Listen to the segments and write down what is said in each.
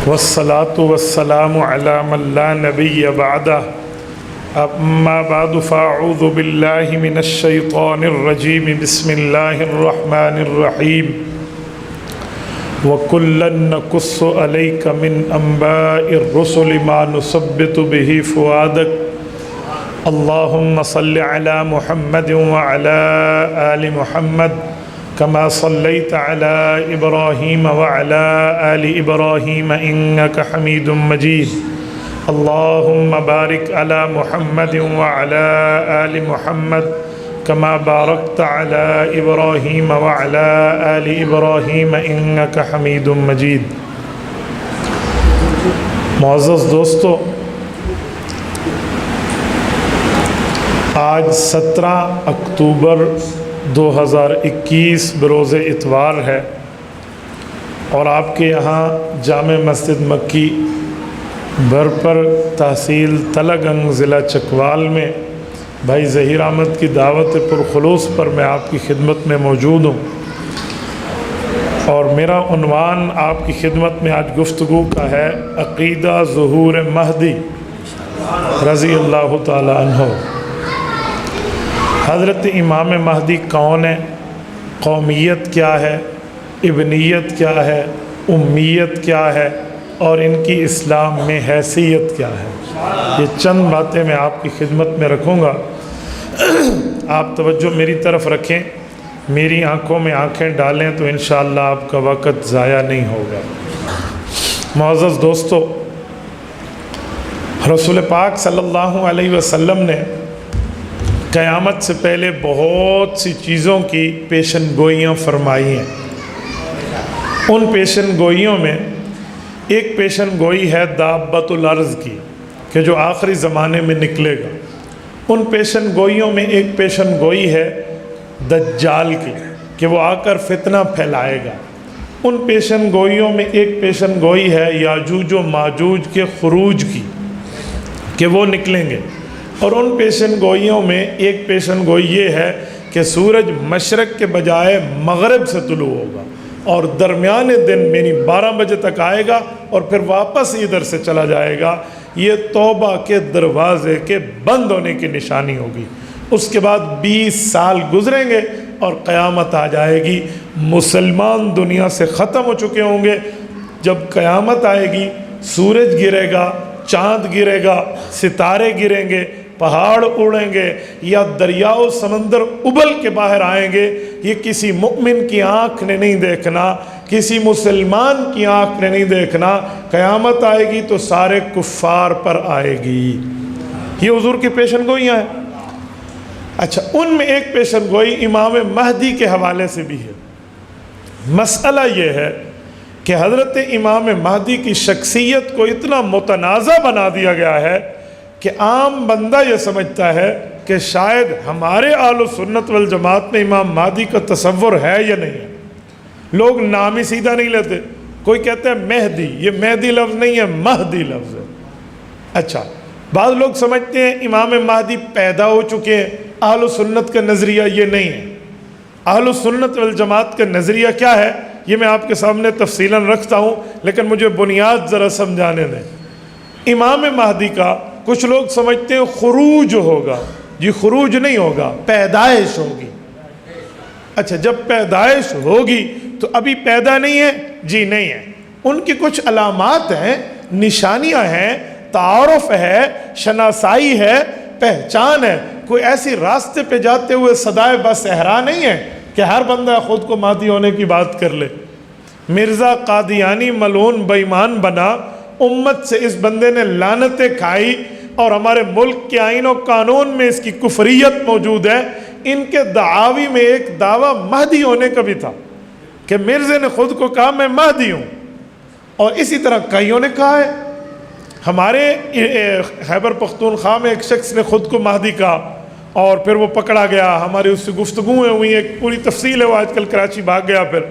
والصلاة والسلام على من لا نبي بعده أما بعد فأعوذ بالله من الشيطان الرجيم بسم الله الرحمن الرحيم وكلا نقص عليك من أنباء الرسل ما نثبت به فؤادك اللهم صل على محمد وعلى آل محمد كما صليت على إبراهيم وعلى آل إبراهيم إنك حميد مجيد اللهم بارك على محمد وعلى آل محمد كما باركت على إبراهيم وعلى آل إبراهيم إنك حميد مجيد. معزز دوستو، آج 17 اکتوبر 2021 بروز اتوار ہے اور آپ کے یہاں جامع مسجد مکی بھرپر تحصیل تلگنگ ضلع چکوال میں بھائی ظہیر احمد کی دعوت پرخلوص پر میں آپ کی خدمت میں موجود ہوں، اور میرا عنوان آپ کی خدمت میں آج گفتگو کا ہے عقیدہ ظہور مہدی رضی اللہ تعالی عنہ۔ حضرت امام مہدی کون ہے، قومیت کیا ہے، ابنیت کیا ہے، امیت کیا ہے، اور ان کی اسلام میں حیثیت کیا ہے، یہ چند باتیں میں آپ کی خدمت میں رکھوں گا۔ آپ توجہ میری طرف رکھیں، میری آنکھوں میں آنکھیں ڈالیں تو انشاءاللہ آپ کا وقت ضائع نہیں ہوگا۔ معزز دوستو، رسول پاک صلی اللہ علیہ وسلم نے قیامت سے پہلے بہت سی چیزوں کی پیشن گوئیاں فرمائی ہیں۔ ان پیشن گوئیوں میں ایک پیشن گوئی ہے دابۃ الارض کی، کہ جو آخری زمانے میں نکلے گا۔ ان پیشن گوئیوں میں ایک پیشن گوئی ہے دجال کی، کہ وہ آ کر فتنہ پھیلائے گا۔ ان پیشن گوئیوں میں ایک پیشن گوئی ہے یاجوج و ماجوج کے خروج کی، کہ وہ نکلیں گے۔ اور ان پیشن گوئیوں میں ایک پیشن گوئی یہ ہے کہ سورج مشرق کے بجائے مغرب سے طلوع ہوگا اور درمیان دن یعنی 12 بجے تک آئے گا اور پھر واپس ادھر سے چلا جائے گا۔ یہ توبہ کے دروازے کے بند ہونے کی نشانی ہوگی۔ اس کے بعد 20 سال گزریں گے اور قیامت آ جائے گی۔ مسلمان دنیا سے ختم ہو چکے ہوں گے۔ جب قیامت آئے گی، سورج گرے گا، چاند گرے گا، ستارے گریں گے، پہاڑ اڑیں گے، یا دریا و سمندر ابل کے باہر آئیں گے۔ یہ کسی مؤمن کی آنکھ نے نہیں دیکھنا، کسی مسلمان کی آنکھ نے نہیں دیکھنا۔ قیامت آئے گی تو سارے کفار پر آئے گی۔ یہ حضور کی پیشن گوئیاں ہیں۔ اچھا، ان میں ایک پیشن گوئی امام مہدی کے حوالے سے بھی ہے۔ مسئلہ یہ ہے کہ حضرت امام مہدی کی شخصیت کو اتنا متنازع بنا دیا گیا ہے کہ عام بندہ یہ سمجھتا ہے کہ شاید ہمارے اہل سنت والجماعت میں امام مہدی کا تصور ہے یا نہیں ہے۔ لوگ نام ہی سیدھا نہیں لیتے۔ کوئی کہتا ہے مہدی، یہ مہدی لفظ نہیں ہے، مہدی لفظ ہے۔ اچھا، بعض لوگ سمجھتے ہیں امام مہدی پیدا ہو چکے ہیں۔ اہل سنت کا نظریہ یہ نہیں ہے۔ اہل سنت والجماعت کا نظریہ کیا ہے، یہ میں آپ کے سامنے تفصیلاً رکھتا ہوں، لیکن مجھے بنیاد ذرا سمجھانے دیں۔ امام مہدی کا کچھ لوگ سمجھتے ہیں خروج ہوگا۔ جی خروج نہیں ہوگا، پیدائش ہوگی۔ اچھا، جب پیدائش ہوگی تو ابھی پیدا نہیں ہے؟ جی نہیں ہے۔ ان کی کچھ علامات ہیں، نشانیاں ہیں، تعارف ہے، شناسائی ہے، پہچان ہے۔ کوئی ایسی راستے پہ جاتے ہوئے صدائے بصحرا نہیں ہے کہ ہر بندہ خود کو مہدی ہونے کی بات کر لے۔ مرزا قادیانی ملعون بے ایمان بنا، امت سے اس بندے نے لعنتیں کھائی، اور ہمارے ملک کے آئین و قانون میں اس کی کفریت موجود ہے۔ ان کے دعاوی میں ایک دعویٰ مہدی ہونے کا بھی تھا کہ مرزے نے خود کو کہا میں مہدی ہوں، اور اسی طرح کئیوں نے کہا ہے۔ ہمارے خیبر پختونخوا میں ایک شخص نے خود کو مہدی کہا اور پھر وہ پکڑا گیا، ہماری اس سے گفتگویں ہوئی، ایک پوری تفصیل ہے، وہ آج کل کراچی بھاگ گیا۔ پھر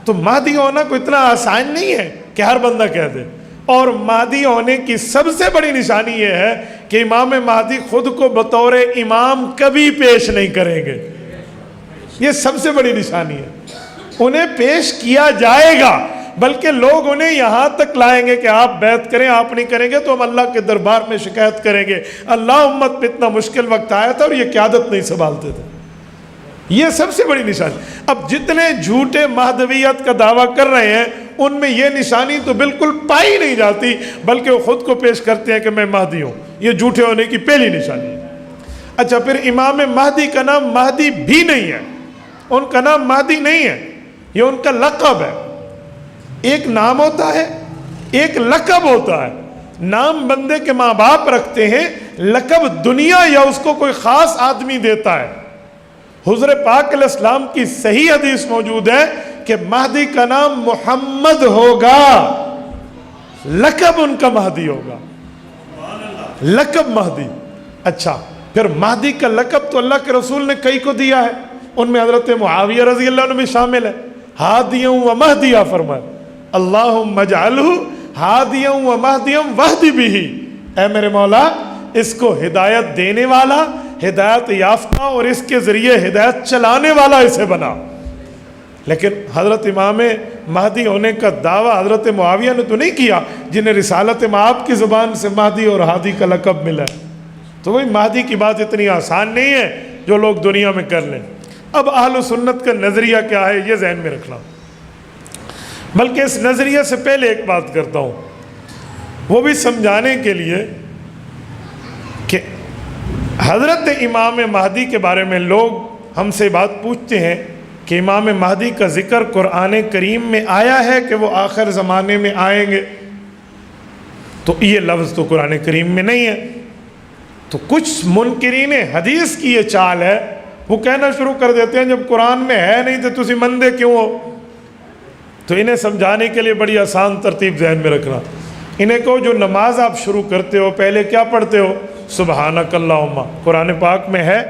تو مہدی ہونا کوئی اتنا آسان نہیں ہے کہ ہر بندہ کہہ دے۔ اور مہدی ہونے کی سب سے بڑی نشانی یہ ہے کہ امام مہدی خود کو بطور امام کبھی پیش نہیں کریں گے۔ یہ سب سے بڑی نشانی ہے۔ انہیں پیش کیا جائے گا بلکہ لوگ انہیں یہاں تک لائیں گے کہ آپ بیعت کریں، آپ نہیں کریں گے تو ہم اللہ کے دربار میں شکایت کریں گے اللہ امت پہ اتنا مشکل وقت آیا تھا اور یہ قیادت نہیں سنبھالتے تھے۔ یہ سب سے بڑی نشانی۔ اب جتنے جھوٹے مہدویت کا دعویٰ کر رہے ہیں ان میں یہ نشانی تو بالکل پائی نہیں جاتی، بلکہ وہ خود کو پیش کرتے ہیں کہ میں مہدی ہوں۔ یہ جھوٹے ہونے کی پہلی نشانی ہے۔ اچھا، پھر امام مہدی کا نام مہدی بھی نہیں ہے، ان کا نام مہدی نہیں ہے، یہ ان کا لقب ہے۔ ایک نام ہوتا ہے، ایک لقب ہوتا ہے۔ نام بندے کے ماں باپ رکھتے ہیں، لقب دنیا یا اس کو کوئی خاص آدمی دیتا ہے۔ حضور پاک علیہ السلام کی صحیح حدیث موجود ہے کہ مہدی کا نام محمد ہوگا، لقب ان کا مہدی ہوگا، لقب مہدی۔ اچھا، پھر مہدی کا لقب تو اللہ کے رسول نے کئی کو دیا ہے، ان میں حضرت معاویہ رضی اللہ عنہ بھی شامل ہے۔ ہادیاں و مہدیہ فرمائے، اللہم اجعلہ ہادیاں و مہدیاں واہدی بھی، اے میرے مولا اس کو ہدایت دینے والا، ہدایت یافتہ اور اس کے ذریعے ہدایت چلانے والا اسے بنا۔ لیکن حضرت امام مہدی ہونے کا دعویٰ حضرت معاویہ نے تو نہیں کیا، جنہیں رسالت مآب کی زبان سے مہدی اور ہادی کا لقب ملا ہے۔ تو وہی مہدی کی بات اتنی آسان نہیں ہے جو لوگ دنیا میں کر لیں۔ اب اہل سنت کا نظریہ کیا ہے یہ ذہن میں رکھنا، بلکہ اس نظریے سے پہلے ایک بات کرتا ہوں، وہ بھی سمجھانے کے لیے کہ حضرت امام مہدی کے بارے میں لوگ ہم سے بات پوچھتے ہیں کہ امام مہدی کا ذکر قرآن کریم میں آیا ہے کہ وہ آخر زمانے میں آئیں گے، تو یہ لفظ تو قرآن کریم میں نہیں ہے۔ تو کچھ منکرین حدیث کی یہ چال ہے، وہ کہنا شروع کر دیتے ہیں جب قرآن میں ہے نہیں تو تسی مندے کیوں ہو؟ تو انہیں سمجھانے کے لیے بڑی آسان ترتیب ذہن میں رکھنا، انہیں کہو جو نماز آپ شروع کرتے ہو پہلے کیا پڑھتے ہو؟ سبحانک اللہم۔ قرآن پاک میں ہے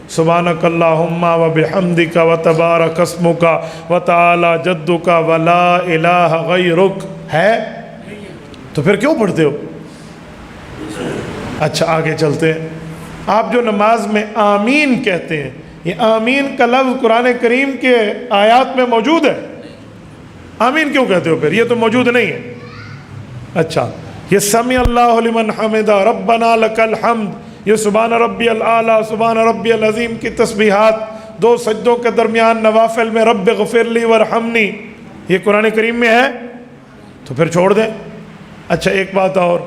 سبحانک اللہم و بحمدک و تبارک اسمک و تعالی جدک و لا الہ غیرک ہے؟ تو پھر کیوں پڑھتے ہو؟ اچھا آگے چلتے ہیں، آپ جو نماز میں آمین کہتے ہیں، یہ آمین کا لفظ قرآن کریم کے آیات میں موجود ہے، آمین کیوں کہتے ہو پھر؟ یہ تو موجود نہیں ہے۔ اچھا، یہ سمیع اللہ لمن حمدہ ربنا لک الحمد، یہ سبحان ربی الاعلیٰ سبحان ربی العظیم کی تسبیحات دو سجدوں کے درمیان نوافل میں رب غفر لی ورحمنی، یہ قرآن کریم میں ہے؟ تو پھر چھوڑ دیں۔ اچھا ایک بات اور،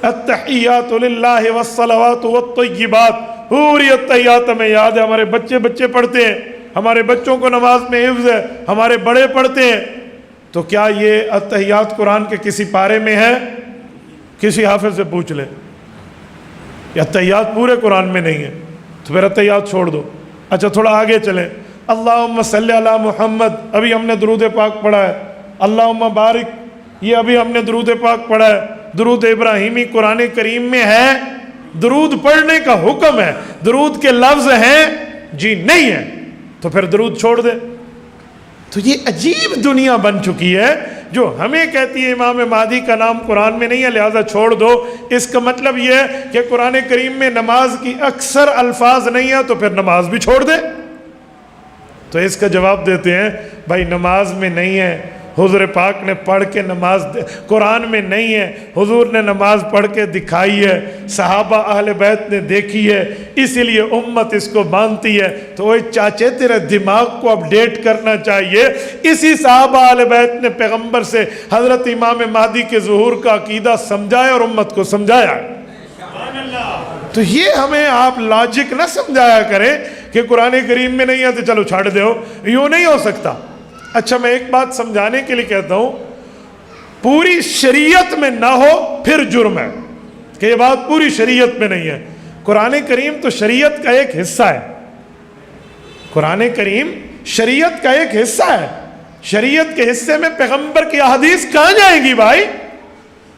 التحیات للہ والصلوات والطیبات، پوری التحیات میں یاد ہے، ہمارے بچے پڑھتے ہیں، ہمارے بچوں کو نماز میں حفظ ہے، ہمارے بڑے پڑھتے ہیں، تو کیا یہ التحیات قرآن کے کسی پارے میں ہے؟ کسی حافظ سے پوچھ لیں، یہ التحیات پورے قرآن میں نہیں ہے، تو پھر التحیات چھوڑ دو۔ اچھا تھوڑا آگے چلیں، اللہم صلی علی محمد، ابھی ہم نے درود پاک پڑھا ہے، اللہم بارک، یہ ابھی ہم نے درود پاک پڑھا ہے، درود ابراہیمی قرآن کریم میں ہے؟ درود پڑھنے کا حکم ہے، درود کے لفظ ہیں؟ جی نہیں ہے، تو پھر درود چھوڑ دیں۔ تو یہ عجیب دنیا بن چکی ہے جو ہمیں کہتی ہے امام مہدی کا نام قرآن میں نہیں ہے لہذا چھوڑ دو۔ اس کا مطلب یہ ہے کہ قرآن کریم میں نماز کی اکثر الفاظ نہیں ہے تو پھر نماز بھی چھوڑ دے۔ تو اس کا جواب دیتے ہیں بھائی نماز میں نہیں ہے، حضور پاک نے پڑھ کے نماز قرآن میں نہیں ہے، حضور نے نماز پڑھ کے دکھائی ہے، صحابہ اہل بیت نے دیکھی ہے، اسی لیے امت اس کو مانتی ہے۔ تو وہ چاچے تیرے دماغ کو اپڈیٹ کرنا چاہیے، اسی صحابہ اہل بیت نے پیغمبر سے حضرت امام مہدی کے ظہور کا عقیدہ سمجھایا اور امت کو سمجھایا۔ تو یہ ہمیں آپ لاجک نہ سمجھایا کریں کہ قرآن کریم میں نہیں ہے تو چلو چھاڑ دو، یوں نہیں ہو سکتا۔ اچھا میں ایک بات سمجھانے کے لیے کہتا ہوں، پوری شریعت میں نہ ہو پھر جرم ہے کہ یہ بات پوری شریعت میں نہیں ہے۔ قرآن کریم تو شریعت کا ایک حصہ ہے، قرآن کریم شریعت کا ایک حصہ ہے، شریعت کے حصے میں پیغمبر کی احادیث کہاں جائے گی بھائی؟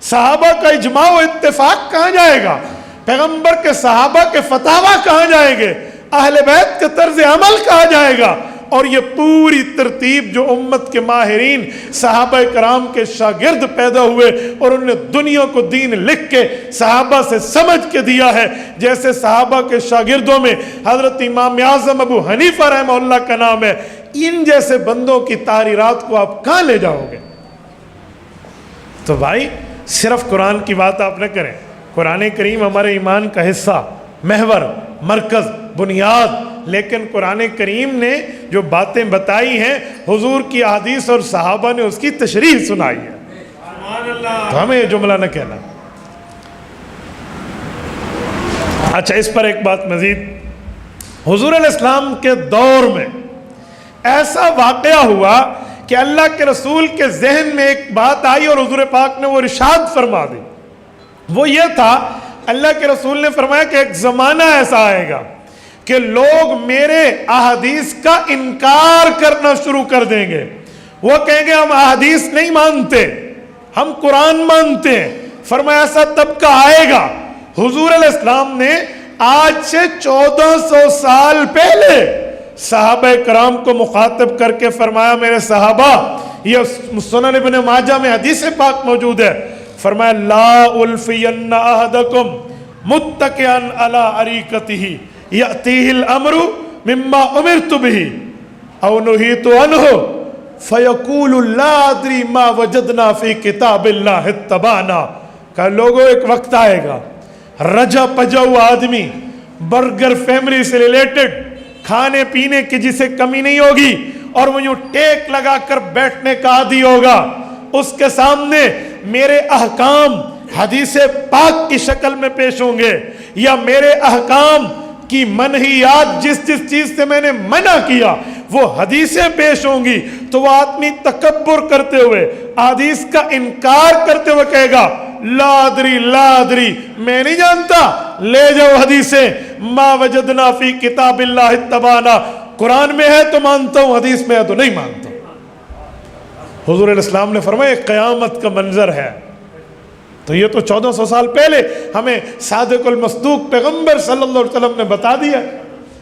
صحابہ کا اجماع و اتفاق کہاں جائے گا؟ پیغمبر کے صحابہ کے فتاویٰ کہاں جائیں گے؟ اہل بیت کا طرز عمل کہاں جائے گا؟ اور یہ پوری ترتیب جو امت کے ماہرین صحابہ کرام کے شاگرد پیدا ہوئے اور انہوں نے دنیا کو دین لکھ کے صحابہ سے سمجھ کے دیا ہے، جیسے صحابہ کے شاگردوں میں حضرت امام اعظم ابو حنیفہ رحمہ اللہ کا نام ہے، ان جیسے بندوں کی تحریرات کو آپ کہاں لے جاؤ گے؟ تو بھائی صرف قرآن کی بات آپ نہ کریں، قرآن کریم ہمارے ایمان کا حصہ، محور، مرکز، بنیاد، لیکن قرآن کریم نے جو باتیں بتائی ہیں حضور کی احادیث اور صحابہ نے اس کی تشریح سنائی ہے، تو ہمیں یہ جملہ نہ کہنا۔ اچھا، اس پر ایک بات مزید، حضور علیہ السلام کے دور میں ایسا واقعہ ہوا کہ اللہ کے رسول کے ذہن میں ایک بات آئی اور حضور پاک نے وہ ارشاد فرما دی۔ وہ یہ تھا، اللہ کے رسول نے فرمایا کہ ایک زمانہ ایسا آئے گا کہ لوگ میرے احادیث کا انکار کرنا شروع کر دیں گے۔ وہ کہیں گے ہم احادیث نہیں مانتے، ہم قرآن مانتے ہیں۔ فرمایا ایسا طبقہ آئے گا۔ حضور علیہ السلام نے آج سے 1400 سال پہلے صحابہ کرام کو مخاطب کر کے فرمایا، میرے صحابہ، یہ سنن ابن ماجہ میں حدیث پاک موجود ہے، فرمایا لا الفین احدکم متکئا علی اریکتہ یأتیہ الامر مما امرت بہ او نہیت عنہ فیقول لا ادری ما وجدنا فی کتاب اللہ اتبعنا۔ کہ لوگوں ایک وقت آئے گا، رجا پجاؤ آدمی، برگر فیملی سے ریلیٹڈ، کھانے پینے کی جسے کمی نہیں ہوگی، اور وہ یوں ٹیک لگا کر بیٹھنے کا عادی ہوگا، اس کے سامنے میرے احکام حدیث پاک کی شکل میں پیش ہوں گے، یا میرے احکام کی منہیات جس جس چیز سے میں نے منع کیا وہ حدیثیں پیش ہوں گی، تو وہ آدمی تکبر کرتے ہوئے، حدیث کا انکار کرتے ہوئے کہے گا لا ادری لا ادری، میں نہیں جانتا، لے جاؤ حدیثیں، ما وجدنا فی کتاب اللہ اتبعنا، قرآن میں ہے تو مانتا ہوں، حدیث میں ہے تو نہیں مانتا۔ حضور علیہ السلام نے فرمایا قیامت کا منظر ہے۔ تو یہ تو 1400 سال پہلے ہمیں صادق المصدوق پیغمبر صلی اللہ علیہ وسلم نے بتا دیا۔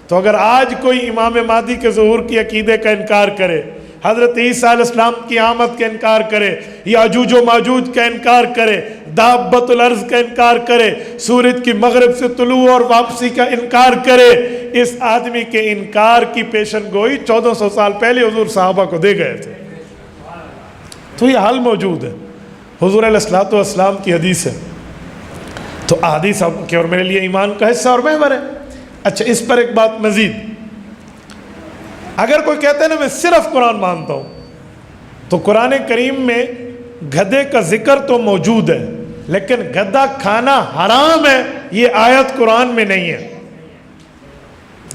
تو اگر آج کوئی امام مہدی کے ظہور کی عقیدے کا انکار کرے، حضرت عیسیٰ علیہ السلام کی آمد کا انکار کرے، یاجوج و ماجوج کا انکار کرے، دابت الارض کا انکار کرے، سورج کی مغرب سے طلوع اور واپسی کا انکار کرے، اس آدمی کے انکار کی پیشن گوئی 1400 سال پہلے حضور صحابہ کو دے گئے تھے۔ تو یہ حال موجود ہے، حضور علیہ السلام کی حدیث ہے، تو احادیث آپ کے اور میرے لیے ایمان کا حصہ اور محور ہے۔ اچھا، اس پر ایک بات مزید، اگر کوئی کہتا ہے نا میں صرف قرآن مانتا ہوں، تو قرآن کریم میں گدھے کا ذکر تو موجود ہے، لیکن گدھا کھانا حرام ہے یہ آیت قرآن میں نہیں ہے۔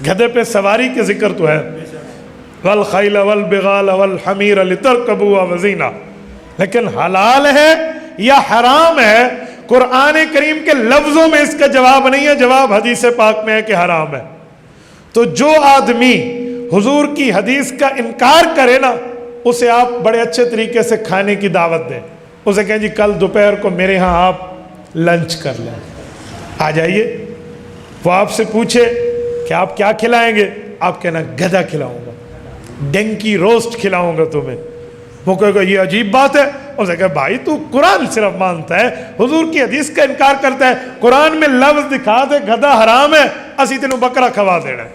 گدھے پہ سواری کے ذکر تو ہے، والخیل والبغال والحمیر لترکبوا وزینہ، لیکن حلال ہے یا حرام ہے قرآن کریم کے لفظوں میں اس کا جواب نہیں ہے، جواب حدیث پاک میں ہے کہ حرام ہے۔ تو جو آدمی حضور کی حدیث کا انکار کرے نا، اسے آپ بڑے اچھے طریقے سے کھانے کی دعوت دیں، اسے کہیں جی کل دوپہر کو میرے ہاں آپ لنچ کر لیں، آ جائیے۔ وہ آپ سے پوچھے کہ آپ کیا کھلائیں گے، آپ کہنا گدھا کھلاؤں گا، ڈنکی روسٹ کھلاؤں گا تمہیں۔ وہ کہے گا یہ عجیب بات ہے، اسے کہا بھائی تو قرآن صرف مانتا ہے، حضور کی حدیث کا انکار کرتا ہے، قرآن میں لفظ دکھا دے گدھا حرام ہے، اسی تینوں بکرا کھوا دینا ہے،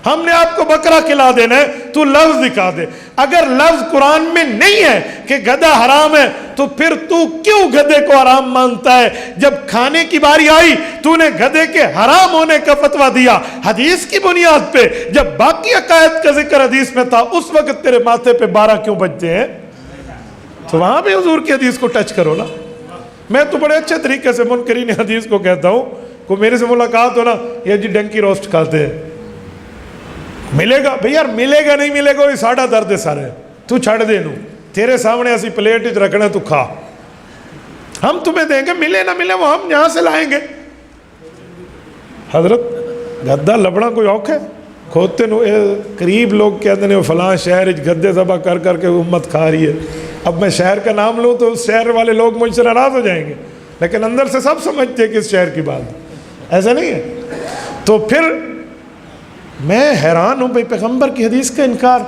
ہم نے آپ کو بکرا کھلا دینا ہے، تو لفظ دکھا دے۔ اگر لفظ قرآن میں نہیں ہے کہ گدھا حرام ہے، تو پھر تو کیوں گدھے کو حرام مانتا ہے؟ جب کھانے کی باری آئی تو نے گدھے کے حرام ہونے کا فتویٰ دیا حدیث کی بنیاد پہ، جب باقی عقائد کا ذکر حدیث میں تھا اس وقت تیرے ماتھے پہ 12 کیوں بجتے ہیں؟ تو وہاں بھی حضور کی حدیث کو ٹچ کرو نا۔ میں تو بڑے اچھے طریقے سے منکرین حدیث کو کہتا ہوں، کوئی میرے سے ملاقات ہو نا، یہ جی ڈنکی روسٹ کھاتے ہیں، ملے گا بھئی یار، ملے گا نہیں ملے گا یہ ساڑھا درد ہے سارے، تو چھڑ دے نو، تیرے سامنے ایسی پلیٹ رکھنا تو کھا، ہم تمہیں دیں گے، ملے نہ ملے وہ ہم یہاں سے لائیں گے۔ حضرت گدھا لبڑا کوئی اوکھ ہے؟ کھوتے نو قریب لوگ کہتے ہیں فلاں شہر گدھے ذبح کر کر کے امت کھا رہی ہے۔ اب میں شہر کا نام لوں تو اس شہر والے لوگ مجھ سے ناراض ہو جائیں گے، لیکن اندر سے سب سمجھتے ہیں کہ اس شہر کی بات ایسا نہیں ہے۔ تو پھر میں حیران ہوں بھئی پیغمبر کی حدیث کا انکار،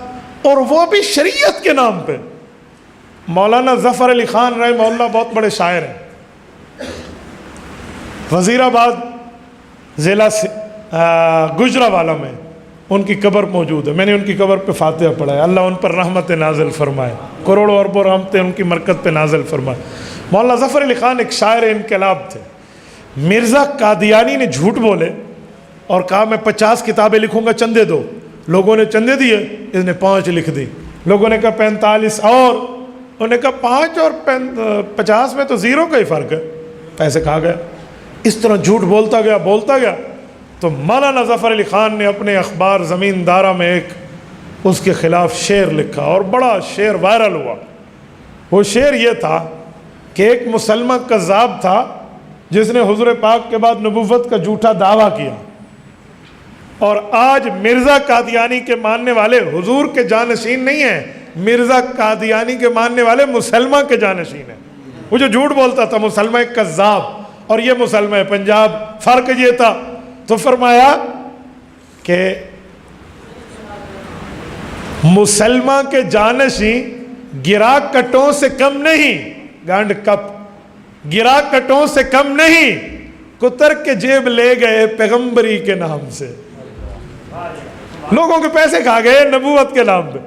اور وہ بھی شریعت کے نام پہ۔ مولانا ظفر علی خان رحمہ اللہ بہت بڑے شاعر ہیں، وزیر آباد ضلع گجرانوالہ میں ان کی قبر موجود ہے، میں نے ان کی قبر پہ فاتحہ پڑھا ہے، اللہ ان پر رحمت نازل فرمائے، کروڑوں اربوں رحمتیں ان کی مرکت پہ نازل فرمائے۔ مولانا ظفر علی خان ایک شاعر انقلاب تھے، مرزا قادیانی نے جھوٹ بولے اور کہا میں 50 کتابیں لکھوں گا، چندے دو۔ لوگوں نے چندے دیے، اس نے 5 لکھ دی۔ لوگوں نے کہا 45 اور، انہوں نے کہا 5 اور 50 میں تو 0 کا ہی فرق ہے، پیسے کھا گیا۔ اس طرح جھوٹ بولتا گیا تو مولانا ظفر علی خان نے اپنے اخبار زمین دارہ میں ایک اس کے خلاف شعر لکھا اور بڑا شعر وائرل ہوا۔ وہ شعر یہ تھا کہ ایک مسلمہ کذاب تھا جس نے حضور پاک کے بعد نبوت کا جھوٹا دعویٰ کیا، اور آج مرزا قادیانی کے ماننے والے حضور کے جانشین نہیں ہیں، مرزا قادیانی کے ماننے والے مسلمہ کے جانشین ہیں۔ وہ جو جھوٹ بولتا تھا مسلمہ کذاب، اور یہ مسلمہ پنجاب، فرق یہ تھا۔ تو فرمایا کہ مسلمہ کے جانشین گرا کٹوں سے کم نہیں، گانڈ کپ، گرا کٹوں سے کم نہیں، کتر کے جیب لے گئے پیغمبری کے نام سے۔ لوگوں کے پیسے کھا گئے نبوت کے نام پہ۔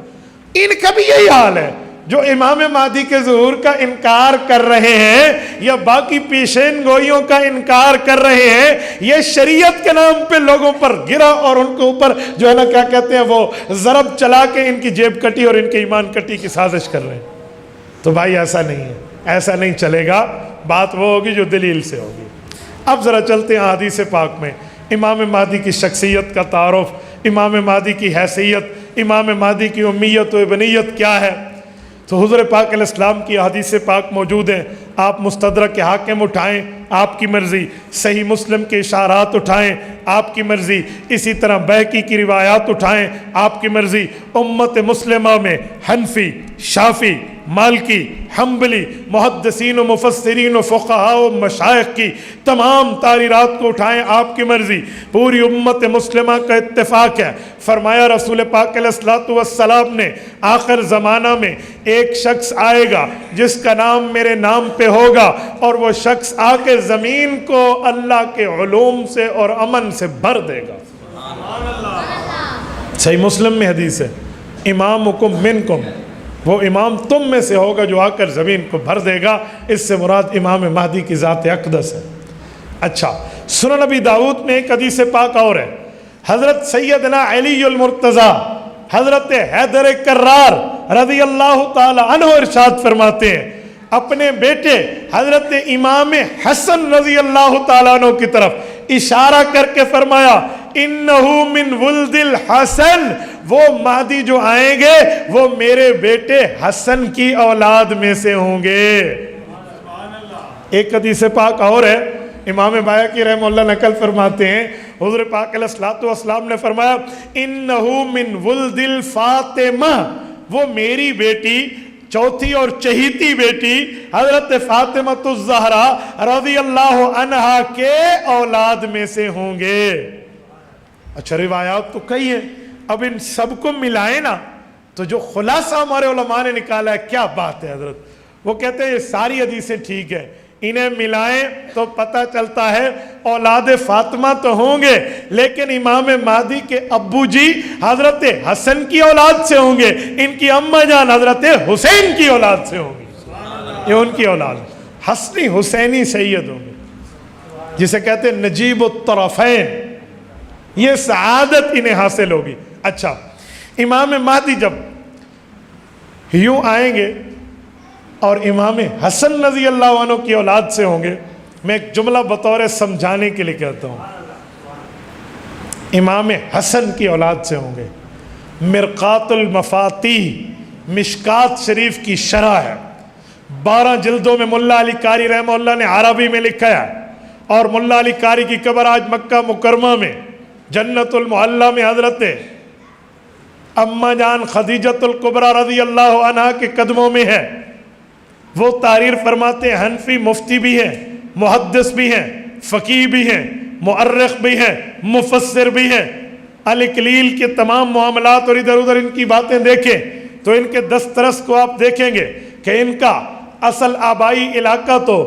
ان کا بھی یہی حال ہے، جو امام مہدی کے ظہور کا انکار کر رہے ہیں یا باقی پیشین گوئیوں کا انکار کر رہے ہیں، یہ شریعت کے نام پہ لوگوں پر گرا اور ان کے اوپر جو ہے نا کیا کہتے ہیں وہ ضرب چلا کے ان کی جیب کٹی اور ان کے ایمان کٹی کی سازش کر رہے ہیں۔ تو بھائی ایسا نہیں ہے، ایسا نہیں چلے گا، بات وہ ہوگی جو دلیل سے ہوگی۔ اب ذرا چلتے ہیں احادیث پاک میں، امام مہدی کی شخصیت کا تعارف، امام مہدی کی حیثیت، امام مہدی کی امیت و ابنیت کیا ہے۔ تو حضور پاک علیہ السلام کی احادیث پاک موجود ہیں، آپ مستدرک حاکم اٹھائیں آپ کی مرضی، صحیح مسلم کے اشارات اٹھائیں آپ کی مرضی، اسی طرح بیہقی کی روایات اٹھائیں آپ کی مرضی۔ امت مسلمہ میں حنفی، شافی، مالکی، حنبلی، محدثین و مفسرین و فقہاء و مشائخ کی تمام تحریرات کو اٹھائیں آپ کی مرضی، پوری امت مسلمہ کا اتفاق ہے۔ فرمایا رسول پاک علیہ السلام نے آخر زمانہ میں ایک شخص آئے گا جس کا نام میرے نام پہ ہوگا، اور وہ شخص آ کے زمین کو اللہ کے علوم سے اور امن سے بھر دے گا۔ صحیح مسلم میں حدیث ہے، امامکم منکم، وہ امام تم میں سے ہوگا جو آ کر زمین کو بھر دے گا۔ اس سے مراد امام مہدی کی ذات اقدس ہے۔ اچھا، سنن نبی داؤد میں ایک حدیث پاک اور ہے، حضرت سیدنا علی المرتضی حضرت حیدر کرار رضی اللہ تعالی عنہ ارشاد فرماتے ہیں، اپنے بیٹے حضرت امام حسن رضی اللہ تعالیٰ عنہ کی طرف اشارہ کر کے فرمایا، انہو من ولد الحسن، وہ مہدی جو آئیں گے وہ میرے بیٹے حسن کی اولاد میں سے ہوں گے۔ ایک حدیث پاک اور ہے، امام بیہقی رحمہ اللہ نقل فرماتے ہیں، حضور پاک علیہ السلام نے فرمایا، انہو من ولد الفاطمہ، وہ میری بیٹی چوتھی اور چہیتی بیٹی حضرت فاطمہ الزہرا رضی اللہ عنہا کے اولاد میں سے ہوں گے۔ اچھا، روایات تو کئی ہیں، اب ان سب کو ملائیں نا تو جو خلاصہ ہمارے علماء نے نکالا ہے، کیا بات ہے حضرت، وہ کہتے ہیں یہ ساری حدیثیں ٹھیک ہیں، انہیں ملائیں تو پتہ چلتا ہے اولاد فاطمہ تو ہوں گے، لیکن امام مہدی کے ابو جی حضرت حسن کی اولاد سے ہوں گے، ان کی اماں جان حضرت حسین کی اولاد سے ہوں گی، یہ ان کی اولاد حسنی حسینی سید ہوں گے، جسے کہتے ہیں نجیب الطرفین، یہ سعادت انہیں حاصل ہوگی۔ اچھا، امام مہدی جب یوں آئیں گے اور امام حسن رضی اللہ عنہ کی اولاد سے ہوں گے، میں ایک جملہ بطور سمجھانے کے لیے کہتا ہوں، امام حسن کی اولاد سے ہوں گے، مرقات المفاتیح مشکات شریف کی شرح ہے، 12 جلدوں میں ملا علی قاری رحمہ اللہ نے عربی میں لکھا ہے، اور ملا علی قاری کی قبر آج مکہ مکرمہ میں جنت المعلی میں حضرت اماں جان خدیجۃ الکبریٰ رضی اللہ عنہا کے قدموں میں ہے۔ وہ تحریر فرماتے ہیں، حنفی مفتی بھی ہیں، محدث بھی ہیں، فقیہ بھی ہیں، مؤرخ بھی ہیں، مفسر بھی ہیں۔ الکلیل کے تمام معاملات اور ادھر ادھر ان کی باتیں دیکھیں تو ان کے دسترس کو آپ دیکھیں گے کہ ان کا اصل آبائی علاقہ تو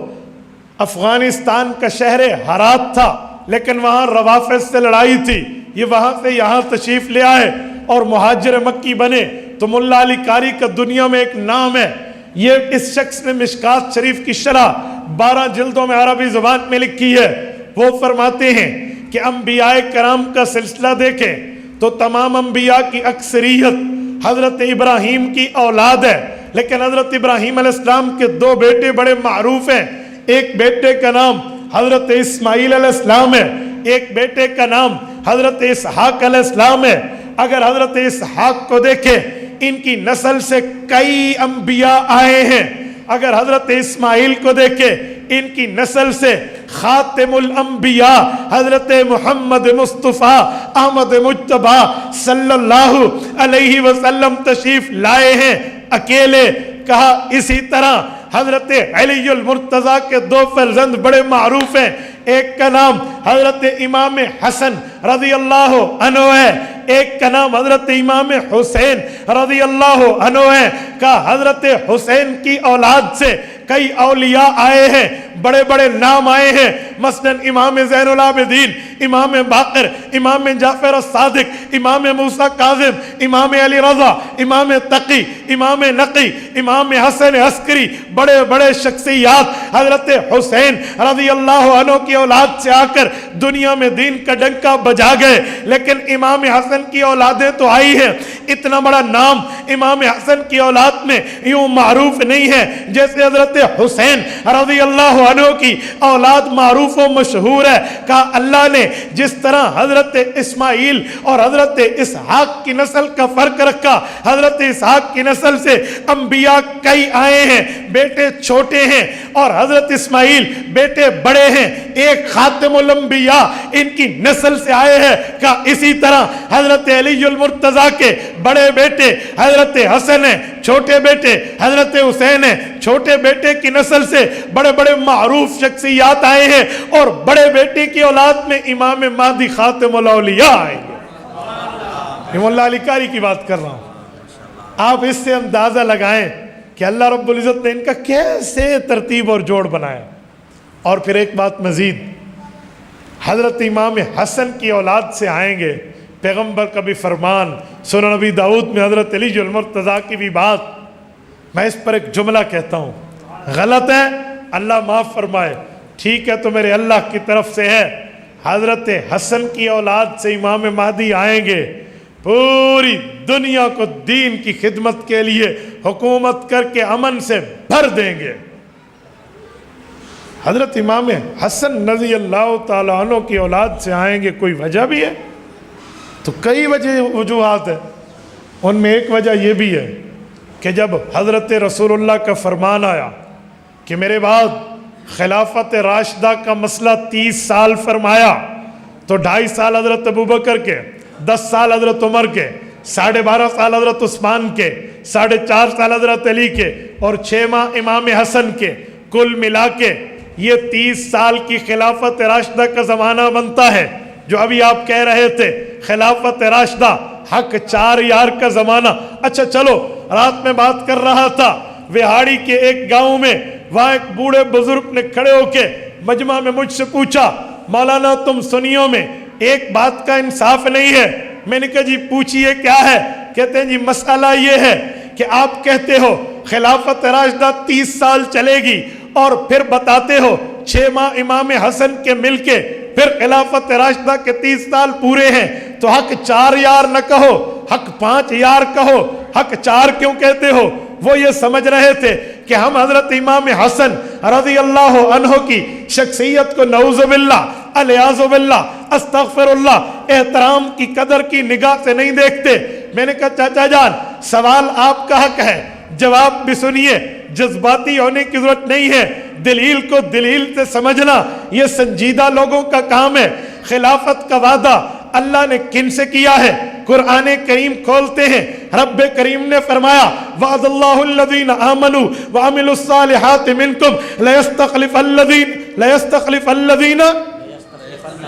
افغانستان کا شہر ہرات تھا، لیکن وہاں روافظ سے لڑائی تھی، یہ وہاں سے یہاں تشریف لے آئے اور مہاجر مکی بنے تو ملا علی قاری کا دنیا میں ایک نام ہے. یہ اس شخص نے مشکات شریف کی شرح 12 جلدوں میں عربی زبان میں لکھی ہے. وہ فرماتے ہیں کہ انبیاء کرام کا سلسلہ دیکھیں تو تمام انبیاء کی اکثریت حضرت ابراہیم کی اولاد ہے، لیکن حضرت ابراہیم علیہ السلام کے 2 بیٹے بڑے معروف ہیں. ایک بیٹے کا نام حضرت اسماعیل علیہ السلام ہے، ایک بیٹے کا نام حضرت اسحاق علیہ السلام ہے. اگر حضرت اسحاق کو دیکھیں ان کی نسل سے کئی انبیاء آئے ہیں. اگر حضرت اسماعیل کو دیکھیں ان کی نسل سے خاتم الانبیاء حضرت محمد مصطفیٰ احمد مجتبیٰ صلی اللہ علیہ وسلم تشریف لائے ہیں اکیلے. کہا اسی طرح حضرت علی المرتضیٰ کے 2 فرزند بڑے معروف ہیں. ایک کا نام حضرت امام حسن رضی اللہ عنہ ہے، ایک کا نام حضرت امام حسین رضی اللہ عنہ ہے. کہا حضرت حسین کی اولاد سے کئی اولیاء آئے ہیں، بڑے بڑے نام آئے ہیں، مثلاً امام زین العابدین، امام باقر، امام جعفر الصادق، امام موسیٰ کاظم، امام علی رضا، امام تقی، امام نقی، امام حسن عسکری، بڑے بڑے شخصیات حضرت حسین رضی اللہ عنہ کی اولاد سے آ کر دنیا میں دین کا ڈنکا بجا گئے. لیکن امام حسن کی اولادیں تو آئی ہیں، اتنا بڑا نام امام حسن کی اولاد میں یوں معروف نہیں ہے جیسے حضرت حسین رضی اللہ عنہ کی اولاد معروف و مشہور ہے. کہا اللہ نے جس طرح حضرت اسماعیل اور حضرت اسحاق کی نسل کا فرق رکھا، حضرت اسحاق کی نسل سے انبیاء کئی آئے ہیں، بیٹے چھوٹے ہیں اور حضرت اسماعیل بیٹے بڑے ہیں، ایک خاتم الانبیاء ان کی نسل سے آئے ہیں. کہا اسی طرح حضرت علی المرتضیٰ کے بڑے بیٹے حضرت حسن ہیں، چھوٹے بیٹے حضرت حسین ہیں، چھوٹے بیٹے کی نسل سے بڑے بڑے معروف شخصیات آئے ہیں اور بڑے بیٹے کی اولاد میں امام مہدی خاتم الاولیاء آئیں گے. امام اللہ علی قاری کی بات کر رہا ہوں. آپ اس سے اندازہ لگائیں کہ اللہ رب العزت نے ان کا کیسے ترتیب اور جوڑ بنایا. اور پھر ایک بات مزید، حضرت امام حسن کی اولاد سے آئیں گے. پیغمبر کا بھی فرمان، سنن نبی داؤد میں حضرت علی المرتضیٰ کی بھی بات. میں اس پر ایک جملہ کہتا ہوں، غلط ہے اللہ معاف فرمائے، ٹھیک ہے تو میرے اللہ کی طرف سے ہے. حضرت حسن کی اولاد سے امام مہدی آئیں گے، پوری دنیا کو دین کی خدمت کے لیے حکومت کر کے امن سے بھر دیں گے. حضرت امام حسن رضی اللہ تعالیٰ عنہ کی اولاد سے آئیں گے، کوئی وجہ بھی ہے؟ تو کئی وجوہات ہیں. ان میں ایک وجہ یہ بھی ہے کہ جب حضرت رسول اللہ کا فرمان آیا کہ میرے بعد خلافت راشدہ کا مسئلہ 30 سال فرمایا، تو 2.5 سال حضرت ابوبکر کے، 10 سال حضرت عمر کے، 12.5 سال حضرت عثمان کے، 4.5 سال حضرت علی کے اور 6 ماہ امام حسن کے، کل ملا کے یہ 30 سال کی خلافت راشدہ کا زمانہ بنتا ہے. جو ابھی آپ کہہ رہے تھے خلافت راشدہ حق 4 یار کا زمانہ. اچھا چلو، رات میں بات کر رہا تھا وہاڑی کے ایک گاؤں میں، وہاں ایک بوڑھے بزرگ نے کھڑے ہو کے مجمع میں مجھ سے پوچھا، مولانا تم سنیوں میں ایک بات کا انصاف نہیں ہے. میں نے کہا جی پوچھئے کیا ہے؟ کہتے ہیں جی مسئلہ یہ ہے کہ آپ کہتے ہو خلافت راشدہ 30 سال چلے گی اور پھر بتاتے ہو 6 ماہ امام حسن کے مل کے پھر خلافت راشدہ کے 30 سال پورے ہیں، تو حق 4 یار نہ کہو، حق 5 یار کہو، حق 4 کیوں کہتے ہو؟ وہ یہ سمجھ رہے تھے کہ ہم حضرت امام حسن رضی اللہ عنہ کی شخصیت کو نعوذ باللہ، الیاذ باللہ، استغفر اللہ، احترام کی قدر کی نگاہ سے نہیں دیکھتے. میں نے کہا چاچا جان سوال آپ کا حق ہے، جواب بھی سنیے، جذباتی ہونے کی ضرورت نہیں ہے، دلیل کو دلیل سے سمجھنا یہ سنجیدہ لوگوں کا کام ہے. خلافت کا وعدہ اللہ نے کن سے کیا ہے؟ قرآن کریم کھولتے ہیں، رب کریم نے فرمایا وعد اللہ الذین آمنوا وعملوا الصالحات منکم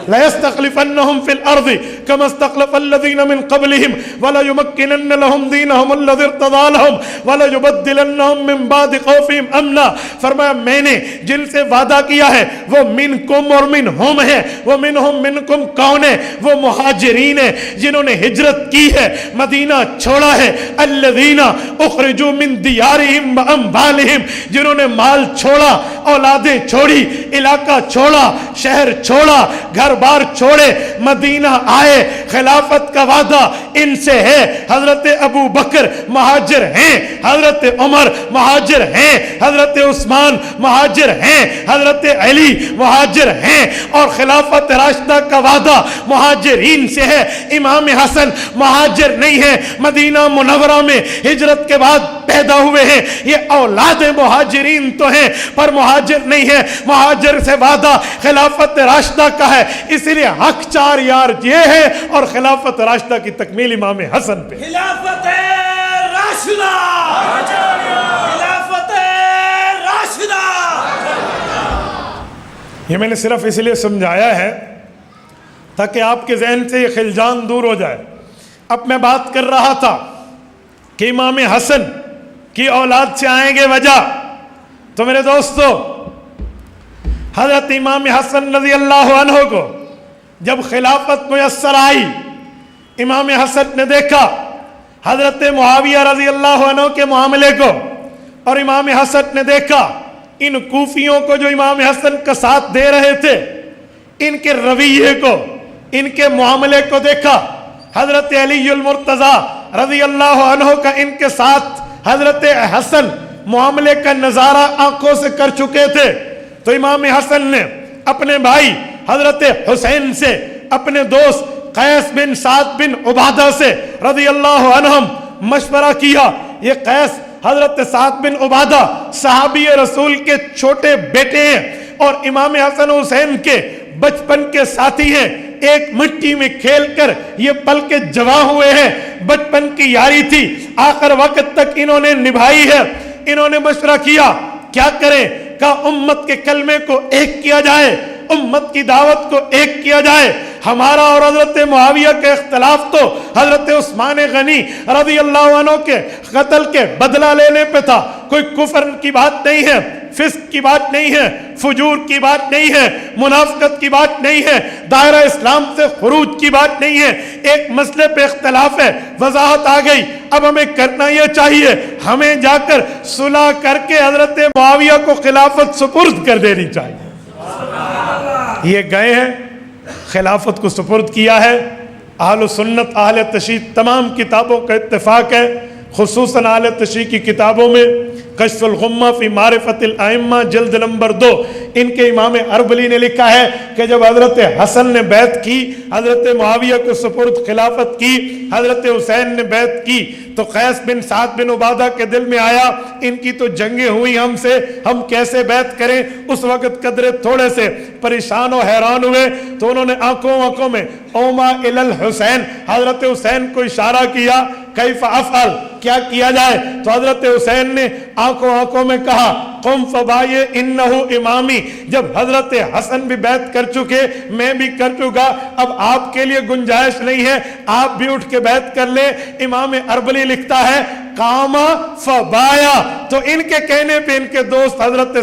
لیستخلفنہم فی الارض كما استخلف الذين من قبلهم وليمكنن لهم دينهم الذي ارتضى لهم وليبدلنهم من بعد خوفهم امنا. فرمایا میں نے جن سے وعدہ کیا ہے وہ منکم اور منہم ہے. وہ منہم منکم کون ہے؟ وہ مہاجرین ہیں جنہوں نے ہجرت کی ہے، مدینہ چھوڑا ہے. الذین اخرجوا من دیارہم واموالہم، جنہوں نے مال چھوڑا، اولادیں چھوڑی، علاقہ چھوڑا، شہر چھوڑا، گھر بار چھوڑے، مدینہ آئے. خلافت کا وعدہ ان سے ہے. حضرت ابو بکر مہاجر ہیں، حضرت عمر مہاجر ہیں، حضرت عثمان مہاجر ہیں، حضرت علی مہاجر ہیں. اور خلافت راشدہ کا وعدہ مہاجرین سے ہے. امام حسن مہاجر نہیں ہے، مدینہ منورہ میں ہجرت کے بعد پیدا ہوئے ہیں. یہ اولاد مہاجرین تو ہیں پر مہاجر نہیں ہے. مہاجر سے وعدہ خلافت راشدہ کا ہے. اس لیے حق چار یار یہ ہے اور خلافت راشدہ کی تکمیل امام حسن پہ. خلافت راشدہ، خلافت راشدہ. یہ میں نے صرف اس لیے سمجھایا ہے تاکہ آپ کے ذہن سے یہ خلجان دور ہو جائے. اب میں بات کر رہا تھا کہ امام حسن کی اولاد سے آئیں گے وجہ. تو میرے دوستو، حضرت امام حسن رضی اللہ عنہ کو جب خلافت میسر آئی، امام حسن نے دیکھا حضرت معاویہ رضی اللہ عنہ کے معاملے کو، اور امام حسن نے دیکھا ان کوفیوں کو جو امام حسن کا ساتھ دے رہے تھے، ان کے رویے کو، ان کے معاملے کو دیکھا. حضرت علی المرتضی رضی اللہ عنہ کا ان کے ساتھ حضرت حسن معاملے کا نظارہ آنکھوں سے کر چکے تھے. تو امام حسن نے اپنے بھائی حضرت حسین سے، اپنے دوست قیس بن سعد بن عبادہ سے رضی اللہ عنہم مشورہ کیا. یہ قیس حضرت سعد بن عبادہ صحابی رسول کے چھوٹے بیٹے ہیں اور امام حسن حسین کے بچپن کے ساتھی ہیں. ایک مٹی میں کھیل کر یہ پل کے جوان ہوئے ہیں. بچپن کی یاری تھی، آخر وقت تک انہوں نے نبھائی ہے. انہوں نے مشورہ کیا کیا کریں. کہا امت کے کلمے کو ایک کیا جائے، امت کی دعوت کو ایک کیا جائے. ہمارا اور حضرت معاویہ کے اختلاف تو حضرت عثمان غنی رضی اللہ عنہ کے قتل کے بدلہ لینے پہ تھا. کوئی کفر کی بات نہیں ہے، فسق کی بات نہیں ہے، فجور کی بات نہیں ہے، منافقت کی بات نہیں ہے، دائرہ اسلام سے خروج کی بات نہیں ہے. ایک مسئلے پہ اختلاف ہے، وضاحت آ گئی. اب ہمیں کرنا یہ چاہیے، ہمیں جا کر صلح کر کے حضرت معاویہ کو خلافت سپرد کر دینی چاہیے. یہ گئے ہیں، خلافت کو سپرد کیا ہے. اہل سنت اہل تشیع تمام کتابوں کا اتفاق ہے، خصوصاً اہل تشیع کی کتابوں میں کشف الغمہ فی معرفت الائمہ جلد نمبر 2 ان کے امام اربلی نے لکھا ہے کہ جب حضرت حسن نے بیعت کی، حضرت معاویہ کو سپرد خلافت کی، حضرت حسین نے بیعت کی، تو قیس بن سعد بن عبادہ کے دل میں آیا ان کی تو جنگیں ہوئی ہم سے، ہم کیسے بیعت کریں. اس وقت قدرے تھوڑے سے پریشان و حیران ہوئے تو انہوں نے آنکھوں میں اوما الی الحسین، حضرت حسین کو اشارہ کیا، کیف افعل، کیا کیا جائے. تو حضرت حسین نے آنکھوں میں کہا قم فبایع انہو امامی. جب حضرت حسن بھی بیعت کر چکے، میں بھی کر چکا، اب آپ کے لیے گنجائش نہیں ہے، آپ بھی اٹھ کے بیعت کر لیں. امام اربلی لکھتا ہے قام فبایا، تو ان کے کہنے پہ ان کے دوست حضرت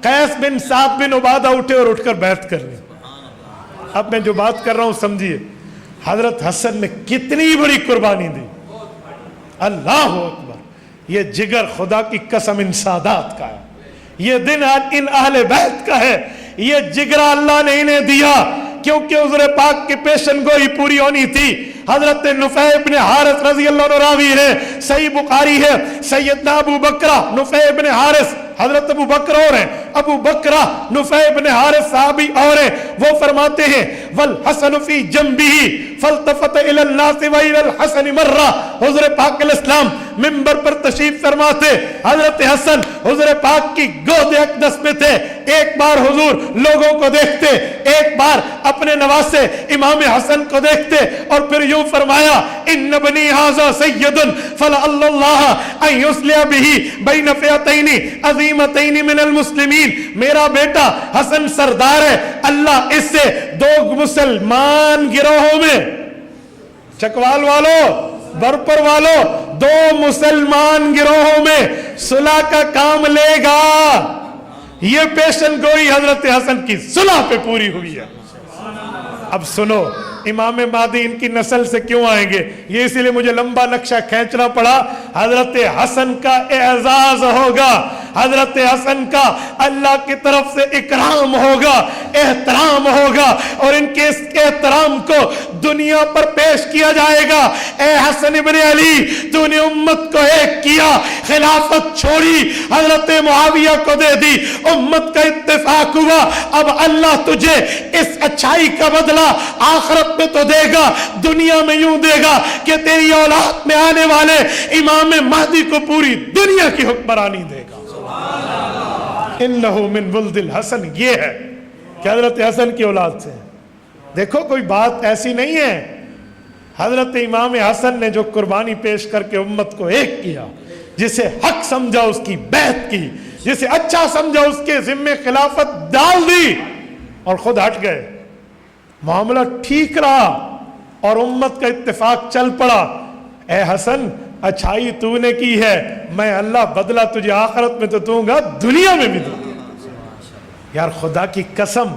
قیس بن سعد بن عبادہ اٹھے اور اٹھ کر بیعت کر لی. اب میں جو بات کر رہا ہوں سمجھیے، حضرت حسن نے کتنی بڑی قربانی دی. اللہ اکبر. یہ جگر خدا کی قسم ان سادات کا ہے، یہ دن ان اہل بیت کا ہے. یہ جگرہ اللہ نے انہیں دیا کیونکہ حضور پاک کی پیشن گوئی پوری ہونی تھی. حضرت نفیع ابن حارث رضی اللہ عنہ راوی ہے، صحیح بخاری ہے، سیدنا ابو بکرہ نفیع ابن حارث، حضرت ابو بکر اور ہیں، ابو بکرہ نفیع ابن حارث صحابی اور ہیں، وہ فرماتے ہیں والحسن فی جنبہ فالتفت الی الناس والی الحسن مرہ. حضور پاک علیہ السلام منبر پر تشریف فرماتے، حضرت حسن حضور پاک کی گود اقدس میں تھے. ایک بار حضور لوگوں کو دیکھتے، ایک بار اپنے نواسے امام حسن کو دیکھتے اور پھر یوں فرمایا ان بنی ھذا سید فلعل اللہ ان یصلح بہ بین فئتین عظیمتین من المسلمین. میرا بیٹا حسن سردار ہے، اللہ اس سے دو مسلمان گروہوں میں چکوال والوں، برپر والوں، دو مسلمان گروہوں میں صلح کا کام لے گا. یہ پیشن گوئی حضرت حسن کی صلح پہ پوری ہوئی ہے. اب سنو امام مہدی ان کی نسل سے کیوں آئیں گے، یہ اسی لیے مجھے لمبا نقشہ کھینچنا پڑا. حضرت حسن کا اعزاز ہوگا، حضرت حسن کا اللہ کی طرف سے اکرام ہوگا، احترام ہوگا، اور ان کے اس احترام کو دنیا پر پیش کیا جائے گا. اے حسن ابن علی، تو نے امت کو ایک کیا، خلافت چھوڑی، حضرت معاویہ کو دے دی، امت کا اتفاق ہوا. اب اللہ تجھے اس اچھائی کا بدلہ آخرت میں تو دے گا، دنیا میں یوں دے گا کہ تیری اولاد میں آنے والے امام مہدی کو پوری دنیا کی حکمرانی دے گا. انہو من ولد الحسن، یہ ہے کہ حضرت حسن کی اولاد سے. دیکھو کوئی بات ایسی نہیں ہے. حضرت امام حسن نے جو قربانی پیش کر کے امت کو ایک کیا، جسے حق سمجھا اس کی بیعت کی، جسے اچھا سمجھا اس کے ذمہ خلافت ڈال دی، اور خود ہٹ گئے. معاملہ ٹھیک رہا اور امت کا اتفاق چل پڑا. اے حسن، اچھائی تو نے کی ہے، میں اللہ بدلہ تجھے آخرت میں تو دوں گا، دنیا میں بھی دوں گا. یار خدا کی قسم،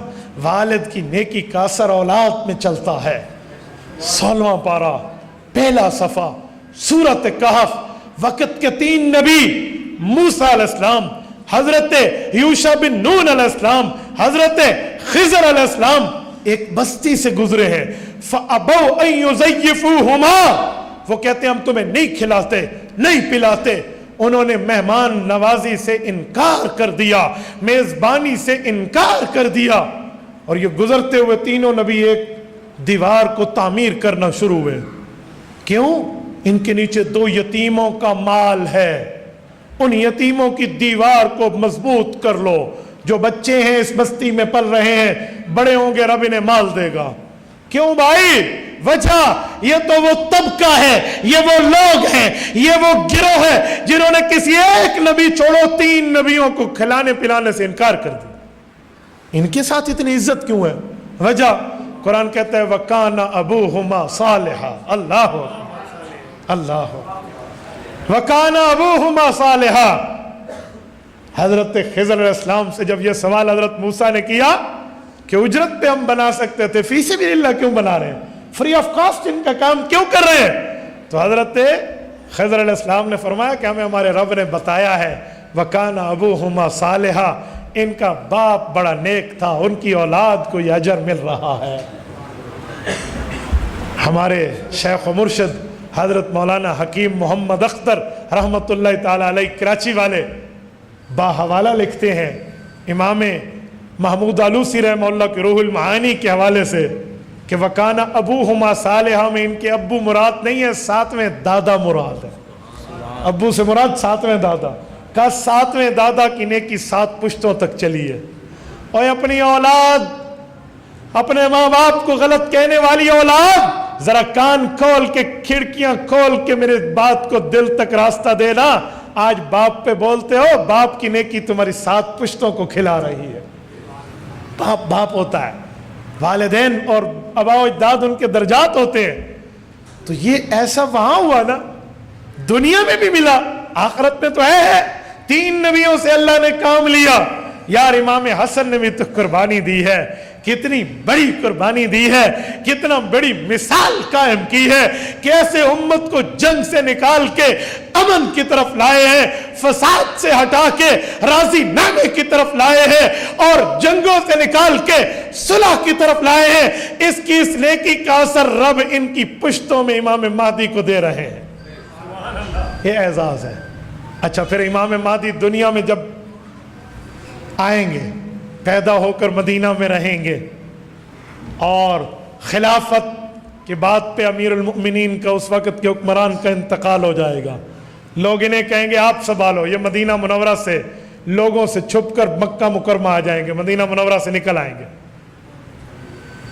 والد کی نیکی کا اثر اولاد میں چلتا ہے. 16واں پارہ، پہلا صفحہ، سورۃ کہف. وقت کے 3 نبی، موسیٰ علیہ السلام، حضرت یوشع بن نون علیہ السلام، حضرت خضر علیہ السلام ایک بستی سے گزرے ہیں. فَأَبَوْا أَن يُزَيِّفُوهُمَا، وہ کہتے ہیں ہم تمہیں نہیں کھلاتے، نہیں پلاتے. انہوں نے مہمان نوازی سے انکار کر دیا، میزبانی سے انکار کر دیا. اور یہ گزرتے ہوئے تینوں نبی ایک دیوار کو تعمیر کرنا شروع ہوئے. کیوں؟ ان کے نیچے 2 یتیموں کا مال ہے، ان یتیموں کی دیوار کو مضبوط کر لو. جو بچے ہیں اس بستی میں پل رہے ہیں، بڑے ہوں گے رب انہیں مال دے گا. کیوں بھائی؟ وجہ یہ تو وہ طبقہ ہے، یہ وہ لوگ ہیں، یہ وہ گروہ ہے جنہوں نے کسی ایک نبی چھوڑو 3 نبیوں کو کھلانے پلانے سے انکار کر دیا. ان کے ساتھ اتنی عزت کیوں ہے؟ وجہ قرآن کہتا ہے وَكَانَ أَبُوهُمَا صَالِحًا. اللہ وَكَانَ أَبُوهُمَا صَالِحًا. حضرت خضر علیہ السلام سے جب یہ سوال حضرت موسیٰ نے کیا کہ اجرت پہ ہم بنا سکتے تھے، فی سبیل اللہ کیوں بنا رہے ہیں، فری آف کاسٹ ان کا کام کیوں کر رہے ہیں، تو حضرت خضر علیہ السلام نے فرمایا کہ ہمیں ہمارے رب نے بتایا ہے وَكَانَ أَبُوهُمَا صَالِحًا، ان کا باپ بڑا نیک تھا، ان کی اولاد کو یہ اجر مل رہا ہے. ہمارے شیخ و مرشد حضرت مولانا حکیم محمد اختر رحمۃ اللہ تعالی علیہ کراچی والے باحوالہ لکھتے ہیں امام محمود آلوسی رحمہ اللہ کے روح المعانی کے حوالے سے کہ وَكَانَ أَبُوهُمَا صَالِحًا میں ان کے ابو مراد نہیں ہے، 7ویں دادا مراد ہے. ابو سے مراد 7ویں دادا کا، 7ویں دادا کی نیکی 7 پشتوں تک چلی ہے. اور اپنی اولاد، اپنے ماں باپ کو غلط کہنے والی اولاد، ذرا کان کھول کے، کھڑکیاں کھول کے میرے بات کو دل تک راستہ دینا. آج باپ پہ بولتے ہو، باپ کی نیکی تمہاری 7 پشتوں کو کھلا رہی ہے. باپ باپ ہوتا ہے، والدین اور آباء و اجداد ان کے درجات ہوتے ہیں. تو یہ ایسا وہاں ہوا نا، دنیا میں بھی ملا، آخرت میں تو ہے. 3 نبیوں سے اللہ نے کام لیا. یار امام حسن نے بھی تو قربانی دی ہے، کتنی بڑی قربانی دی ہے، کتنا بڑی مثال قائم کی ہے کہ ایسے امت کو جنگ سے نکال کے امن کی طرف لائے ہیں، فساد سے ہٹا کے راضی نامے کی طرف لائے ہیں، اور جنگوں سے نکال کے صلح کی طرف لائے ہیں. اس کی اس نیکی کا اثر رب ان کی پشتوں میں امام مہدی کو دے رہے ہیں. یہ اعزاز ہے. اچھا پھر امام مہدی دنیا میں جب آئیں گے، پیدا ہو کر مدینہ میں رہیں گے، اور خلافت کے بعد پہ امیر المؤمنین کا، اس وقت کے حکمران کا انتقال ہو جائے گا. لوگ انہیں کہیں گے آپ سنبھالو. یہ مدینہ منورہ سے لوگوں سے چھپ کر مکہ مکرمہ آ جائیں گے، مدینہ منورہ سے نکل آئیں گے.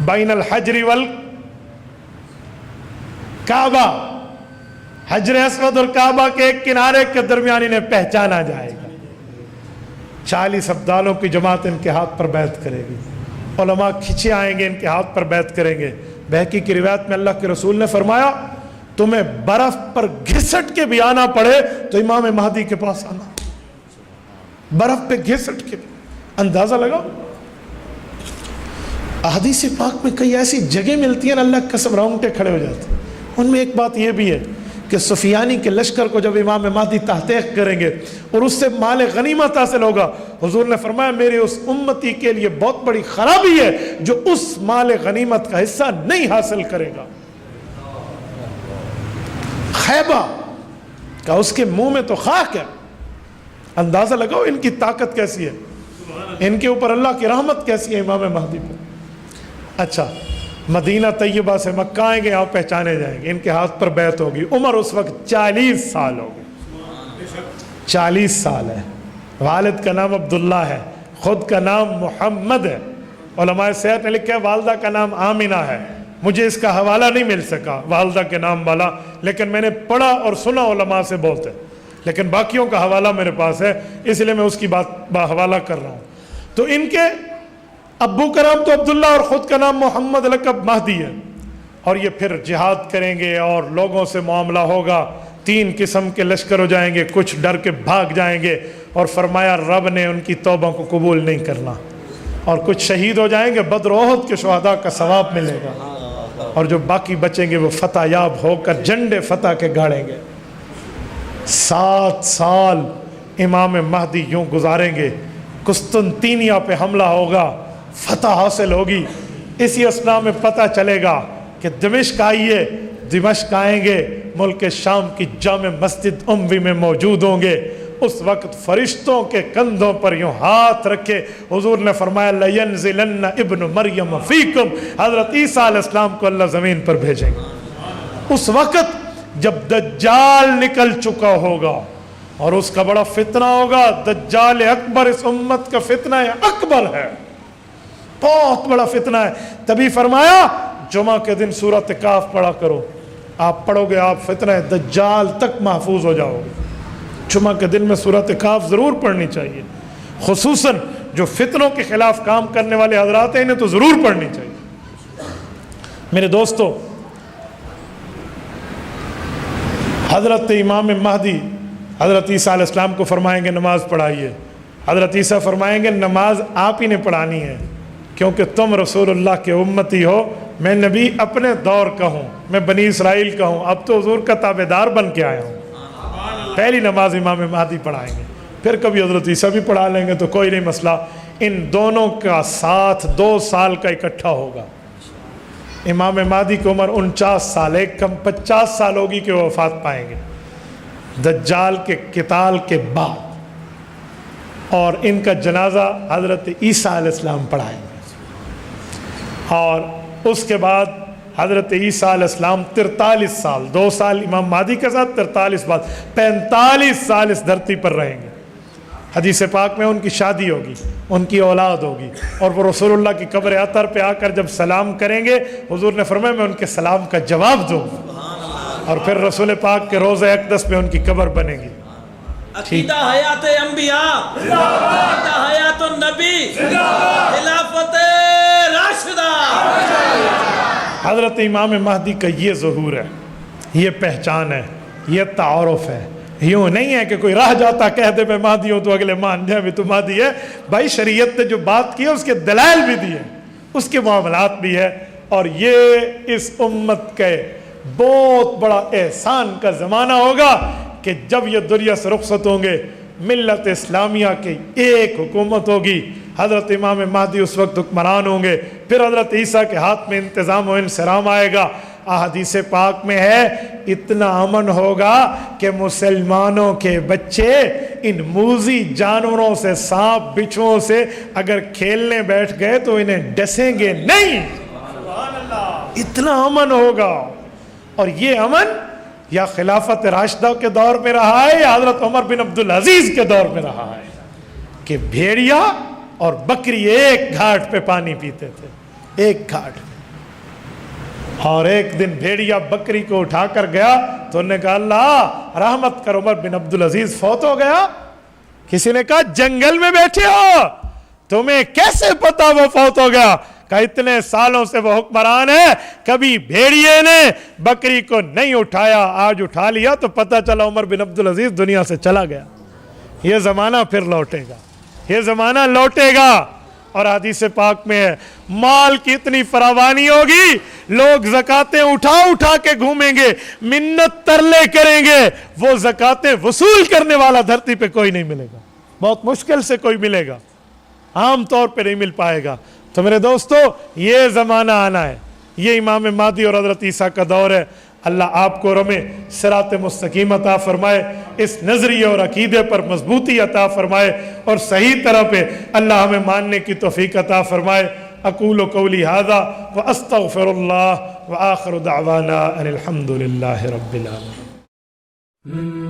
بین الحجر والکعبہ، حجر اسود اور کعبہ کے ایک کنارے کے درمیان انہیں پہچانا جائے گا. 40 ابدالوں کی جماعت ان کے ہاتھ پر بیعت کرے گی. علماء کھچے آئیں گے، ان کے ہاتھ پر بیعت کریں گے. بہقی کی روایت میں اللہ کے رسول نے فرمایا تمہیں برف پر گھسٹ کے بھی آنا پڑے تو امام مہدی کے پاس آنا, برف پہ گھسٹ کے بھی. اندازہ لگاؤ, احادیث پاک میں کئی ایسی جگہ ملتی ہیں اللہ کی قسم رونگٹے کھڑے ہو جاتے ہیں. ان میں ایک بات یہ بھی ہے کہ سفیانی کے لشکر کو جب امام مہدی تحقیق کریں گے اور اس سے مال غنیمت حاصل ہوگا, حضور نے فرمایا میرے اس امتی کے لیے بہت بڑی خرابی ہے جو اس مال غنیمت کا حصہ نہیں حاصل کرے گا. خیبہ کا اس کے منہ میں تو خاک ہے. اندازہ لگاؤ ان کی طاقت کیسی ہے, ان کے اوپر اللہ کی رحمت کیسی ہے امام مہدی پر. اچھا, مدینہ طیبہ سے مکہ آئیں گے, آپ پہچانے جائیں گے, ان کے ہاتھ پر بیعت ہوگی. عمر اس وقت 40 سال ہوگی, 40 سال ہے. والد کا نام عبداللہ ہے, خود کا نام محمد ہے. علماء سیرت نے لکھا ہے والدہ کا نام آمینہ ہے. مجھے اس کا حوالہ نہیں مل سکا والدہ کے نام والا, لیکن میں نے پڑھا اور سنا علماء سے بہت ہے, لیکن باقیوں کا حوالہ میرے پاس ہے, اس لیے میں اس کی بات حوالہ کر رہا ہوں. تو ان کے ابو کا نام تو عبداللہ اور خود کا نام محمد لقب مہدی ہے. اور یہ پھر جہاد کریں گے اور لوگوں سے معاملہ ہوگا. 3 قسم کے لشکر ہو جائیں گے, کچھ ڈر کے بھاگ جائیں گے اور فرمایا رب نے ان کی توبہ کو قبول نہیں کرنا, اور کچھ شہید ہو جائیں گے, بدر و احد کے شہداء کا ثواب ملے گا, اور جو باقی بچیں گے وہ فتح یاب ہو کر جھنڈے فتح کے گاڑیں گے. 7 سال امام مہدی یوں گزاریں گے. قسطنطینیہ پہ حملہ ہوگا, فتح حاصل ہوگی. اسی اثنا میں پتہ چلے گا کہ دمشق آئیے. دمشق آئیں گے, ملک شام کی جامع مسجد اموی میں موجود ہوں گے. اس وقت فرشتوں کے کندھوں پر یوں ہاتھ رکھے حضور نے فرمایا لَيَنزِلَنَّ ابن مریم فیکم, حضرت عیسیٰ علیہ السلام کو اللہ زمین پر بھیجیں گے. اس وقت جب دجال نکل چکا ہوگا اور اس کا بڑا فتنہ ہوگا. دجال اکبر اس امت کا فتنہ اکبر ہے, بہت بڑا فتنہ ہے. تبھی فرمایا جمعہ کے دن سورۃ کہف پڑھا کرو, آپ پڑھو گے آپ فتنہ دجال تک محفوظ ہو جاؤ گے. جمعہ کے دن میں سورۃ کہف ضرور پڑھنی چاہیے, خصوصاً جو فتنوں کے خلاف کام کرنے والے حضرات ہیں انہیں تو ضرور پڑھنی چاہیے. میرے دوستو, حضرت امام مہدی حضرت عیسیٰ علیہ السلام کو فرمائیں گے نماز پڑھائیے. حضرت عیسیٰ فرمائیں گے نماز آپ ہی نے پڑھانی ہے, کیونکہ تم رسول اللہ کے امتی ہو, میں نبی اپنے دور کا ہوں, میں بنی اسرائیل کا ہوں, اب تو حضور کا تابعدار بن کے آیا ہوں. پہلی نماز امام مہدی پڑھائیں گے, پھر کبھی حضرت عیسیٰ بھی پڑھا لیں گے تو کوئی نہیں مسئلہ. ان دونوں کا ساتھ 2 سال کا اکٹھا ہوگا. امام مہدی کی عمر 49 سال, ایک کم 50 سال ہوگی کہ وہ وفات پائیں گے دجال کے قتال کے بعد, اور ان کا جنازہ حضرت عیسیٰ علیہ السلام پڑھائیں گے. اور اس کے بعد حضرت عیسیٰ علیہ السلام 43 سال, 2 سال امام مہدی کے ساتھ 43 بعد 45 سال اس دھرتی پر رہیں گے. حدیث پاک میں ان کی شادی ہوگی, ان کی اولاد ہوگی, اور وہ رسول اللہ کی قبر اطہر پہ آ کر جب سلام کریں گے حضور نے فرمایا میں ان کے سلام کا جواب دوں گا, اور پھر رسول پاک کے روضہ اقدس پہ ان کی قبر بنے گی. عقیدہ حیات انبیاء, عقیدہ حیات النبی, خلافت راشدہ. حضرت امام مہدی کا یہ ظہور ہے, یہ پہچان ہے, یہ تعارف ہے. یوں نہیں ہے کہ کوئی راہ جاتا کہہ دے میں مہدی ہوں تو اگلے مان جائے بھی تو مہدی ہے. بھائی شریعت نے جو بات کی ہے اس کے دلائل بھی دیے, اس کے معاملات بھی ہے. اور یہ اس امت کے بہت بڑا احسان کا زمانہ ہوگا کہ جب یہ دنیا سے رخصت ہوں گے, ملت اسلامیہ کی ایک حکومت ہوگی. حضرت امام مہدی اس وقت حکمران ہوں گے, پھر حضرت عیسیٰ کے ہاتھ میں انتظام و انصرام آئے گا. احادیث پاک میں ہے اتنا امن ہوگا کہ مسلمانوں کے بچے ان موذی جانوروں سے, سانپ بچھوؤں سے اگر کھیلنے بیٹھ گئے تو انہیں ڈسیں گے نہیں. اتنا امن ہوگا. اور یہ امن یا خلافت راشدہ کے دور میں رہا ہے یا حضرت عمر بن عبدالعزیز کے دور میں رہا ہے کہ بھیڑیا اور بکری ایک گھاٹ پہ پانی پیتے تھے, ایک گھاٹ پہ. اور ایک دن بھیڑیا بکری کو اٹھا کر گیا تو انہوں نے کہا اللہ رحمت کر, عمر بن عبدالعزیز فوت ہو گیا. کسی نے کہا جنگل میں بیٹھے ہو, تمہیں کیسے پتا وہ فوت ہو گیا؟ کہ اتنے سالوں سے وہ حکمران ہے، کبھی بھیڑیے نے بکری کو نہیں اٹھایا، آج اٹھا لیا تو پتہ چلا عمر بن عبدالعزیز دنیا سے چلا گیا۔ یہ زمانہ پھر لوٹے گا، یہ زمانہ لوٹے گا۔ اور حدیث پاک میں ہے مال کی اتنی فراوانی ہوگی، لوگ زکاتیں اٹھا اٹھا کے گھومیں گے، منت ترلے کریں گے، وہ زکاتیں وصول کرنے والا دھرتی پہ کوئی نہیں ملے گا، بہت مشکل سے کوئی ملے گا، عام طور پہ نہیں مل پائے گا۔ تو میرے دوستو یہ زمانہ آنا ہے، یہ امام مہدی اور حضرت عیسیٰ کا دور ہے۔ اللہ آپ کو رمے صراط مستقیم عطا فرمائے، اس نظریے اور عقیدے پر مضبوطی عطا فرمائے، اور صحیح طرح پہ اللہ ہمیں ماننے کی توفیق عطا فرمائے۔ اقول قولی ھذا واستغفر اللہ وآخر دعوانا ان الحمد للہ رب العالمین۔